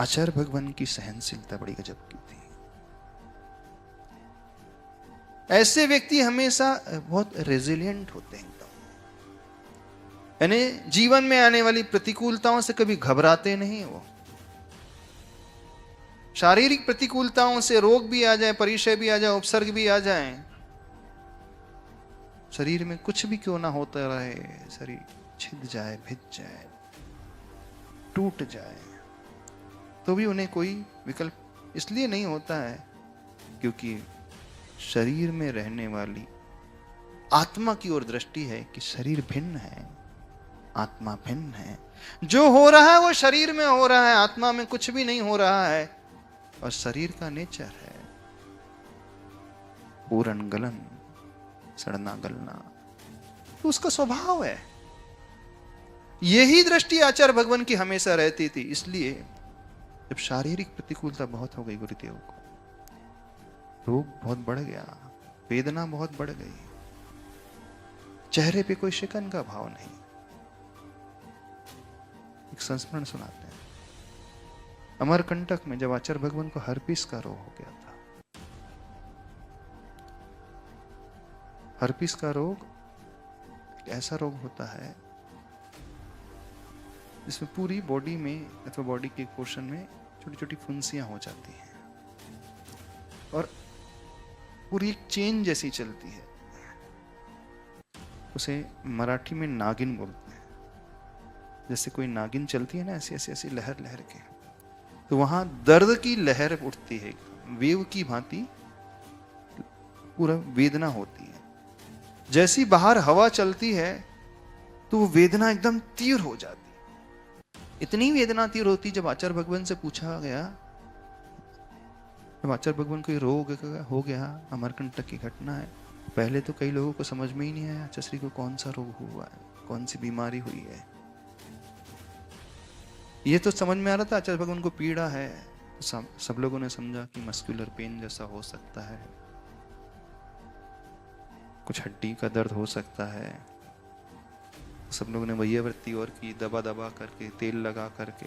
आचार्य भगवान की सहनशीलता बड़ी गजब की थी। ऐसे व्यक्ति हमेशा बहुत रेजिलिएंट होते हैं एकदम, यानी जीवन में आने वाली प्रतिकूलताओं से कभी घबराते नहीं। वो शारीरिक प्रतिकूलताओं से, रोग भी आ जाए, परिचय भी आ जाए, उपसर्ग भी आ जाए, शरीर में कुछ भी क्यों ना होता रहे, शरीर छिद जाए, भिज जाए, टूट जाए, तो भी उन्हें कोई विकल्प इसलिए नहीं होता है क्योंकि शरीर में रहने वाली आत्मा की ओर दृष्टि है कि शरीर भिन्न है, आत्मा भिन्न है। जो हो रहा है वो शरीर में हो रहा है, आत्मा में कुछ भी नहीं हो रहा है। और शरीर का नेचर है पूरन गलन, सड़ना गलना, तो उसका स्वभाव है। यही दृष्टि आचार्य भगवान की हमेशा रहती थी। इसलिए जब शारीरिक प्रतिकूलता बहुत हो गई गुरुदेव को, रोग बहुत बढ़ गया, वेदना बहुत बढ़ गई, चेहरे पे कोई शिकन का भाव नहीं। एक संस्मरण सुनाते हैं। अमरकंटक में जब आचार्य भगवान को हर्पीस का रोग हो गया था। हर्पीस का रोग एक ऐसा रोग होता है जिसमें पूरी बॉडी में अथवा बॉडी के एक पोर्शन में छोटी छोटी फुंसियां हो जाती हैं और पूरी एक चेन जैसी चलती है। उसे मराठी में नागिन बोलते हैं। जैसे कोई नागिन चलती है ना, ऐसी ऐसी ऐसी लहर लहर के, तो वहां दर्द की लहर उठती है, वेव की भांति पूरा वेदना होती है। जैसी बाहर हवा चलती है तो वो वेदना एकदम तीव्र हो जाती है। इतनी वेदना तीव्र होती, जब आचार्य भगवान से पूछा गया, जब आचार्य भगवान को रोग हो गया, अमरकंटक की घटना है, पहले तो कई लोगों को समझ में ही नहीं आया आचार्य श्री को कौन सा रोग हुआ है, कौन सी बीमारी हुई है। ये तो समझ में आ रहा था आचार्य भगवान को पीड़ा है, तो सब लोगों ने समझा कि मस्कुलर पेन जैसा हो सकता है, कुछ हड्डी का दर्द हो सकता है। सब लोगों ने वैयावृत्ति और की, दबा दबा करके, तेल लगा करके,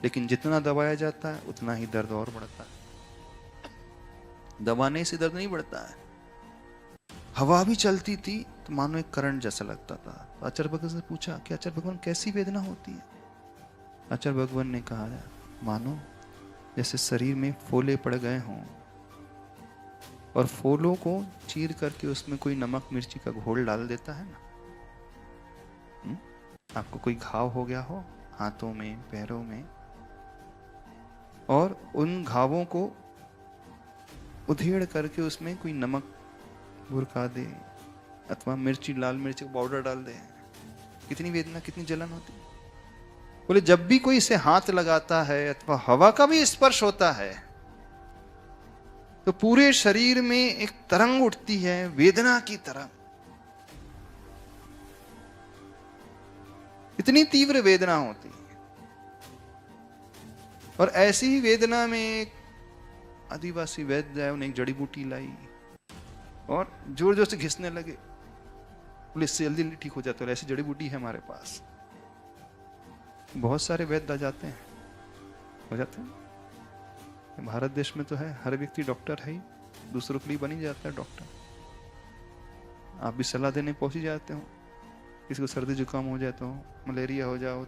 लेकिन जितना दबाया जाता है उतना ही दर्द और बढ़ता है। दबाने से दर्द नहीं बढ़ता है। हवा भी चलती थी तो मानो एक करंट जैसा लगता था। तो आचार्य भगवान से पूछा कि आचार्य भगवान कैसी वेदना होती है? आचार्य भगवान ने कहा, मानो जैसे शरीर में फोले पड़ गए हों और फूलों को चीर करके उसमें कोई नमक मिर्ची का घोल डाल देता है ना। आपको कोई घाव हो गया हो हाथों में, पैरों में, और उन घावों को उधेड़ करके उसमें कोई नमक बुरका दे अथवा मिर्ची, लाल मिर्ची का पाउडर डाल दे, कितनी वेदना, कितनी जलन होती है। बोले जब भी कोई इसे हाथ लगाता है अथवा हवा का भी स्पर्श होता है तो पूरे शरीर में एक तरंग उठती है, वेदना की तरंग। इतनी तीव्र वेदना होती है। और ऐसी ही वेदना में एक आदिवासी वैद्य है, उन्हें एक जड़ी बूटी लाई और जोर जोर से घिसने लगे। बोले इससे जल्दी जल्दी ठीक हो जाता है, ऐसी जड़ी बूटी है हमारे पास। बहुत सारे वैद्य आ जाते हैं, हो जाते हैं। भारत देश में तो है, हर व्यक्ति डॉक्टर है ही, दूसरों के लिए बन ही जाता है डॉक्टर। आप भी सलाह देने पहुंच ही जाते हो। किसी को सर्दी जुकाम हो जाए तो, मलेरिया हो जाओ,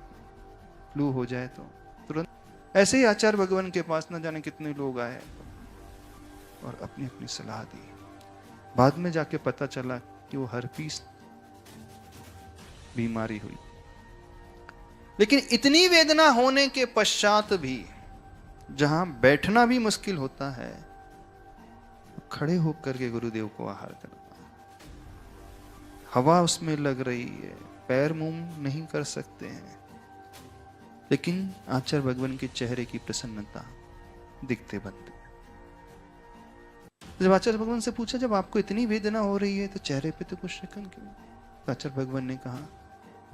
फ्लू हो जाए तो तुरंत। ऐसे ही आचार्य भगवान के पास न जाने कितने लोग आए और अपनी अपनी सलाह दी। बाद में जाके पता चला कि वो हर्पीस बीमारी हुई। लेकिन इतनी वेदना होने के पश्चात भी जहां बैठना भी मुश्किल होता है, खड़े होकर के गुरुदेव को आहार करना। हवा उसमें लग रही है, पैर मूव नहीं कर सकते हैं, लेकिन आचार्य भगवान के चेहरे की प्रसन्नता दिखते बनते। जब आचार्य भगवान से पूछा, जब आपको इतनी वेदना हो रही है तो चेहरे पे तो कुछ शिकन क्यों? तो आचार्य भगवान ने कहा,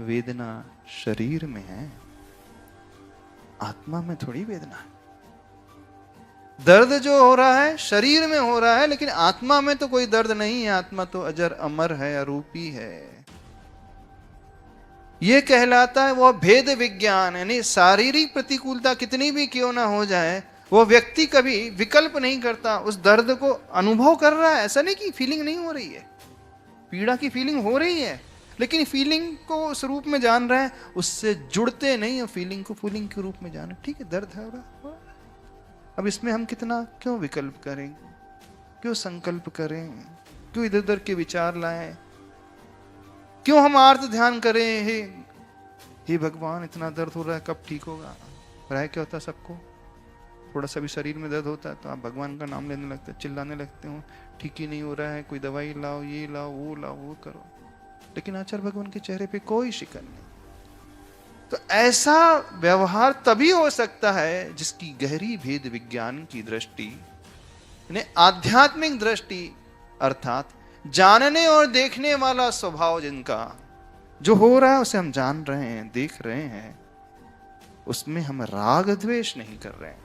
वेदना शरीर में है, आत्मा में थोड़ी वेदना है। दर्द जो हो रहा है शरीर में हो रहा है, लेकिन आत्मा में तो कोई दर्द नहीं है। आत्मा तो अजर अमर है, अरूपी है। ये कहलाता है वो भेद विज्ञान। यानी शारीरिक प्रतिकूलता कितनी भी क्यों ना हो जाए, वो व्यक्ति कभी विकल्प नहीं करता, उस दर्द को अनुभव कर रहा है। ऐसा नहीं कि फीलिंग नहीं हो रही है, पीड़ा की फीलिंग हो रही है, लेकिन फीलिंग को उस रूप में जान रहे हैं, उससे जुड़ते नहीं है, फीलिंग को फीलिंग के रूप में जाने। ठीक है, दर्द है हो रहा, अब इसमें हम कितना क्यों विकल्प करें, क्यों संकल्प करें, क्यों इधर उधर के विचार लाएं, क्यों हम आर्त ध्यान करें, हे भगवान इतना दर्द हो रहा है कब ठीक होगा। प्राय क्या होता है, सबको थोड़ा सा भी शरीर में दर्द होता है तो आप भगवान का नाम लेने लगते हैं, चिल्लाने लगते हो, ठीक ही नहीं हो रहा है, कोई दवाई लाओ, ये लाओ, वो करो। लेकिन आचार्य भगवान के चेहरे पे कोई शिकन नहीं। तो ऐसा व्यवहार तभी हो सकता है जिसकी गहरी भेद विज्ञान की दृष्टि, आध्यात्मिक दृष्टि, अर्थात जानने और देखने वाला स्वभाव, जिनका जो हो रहा है उसे हम जान रहे हैं, देख रहे हैं, उसमें हम राग द्वेष नहीं कर रहे हैं।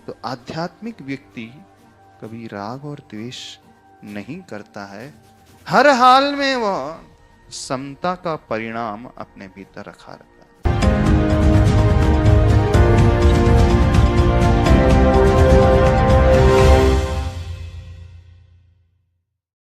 तो आध्यात्मिक व्यक्ति कभी राग और द्वेष नहीं करता है, हर हाल में वह समता का परिणाम अपने भीतर रखा रहता है।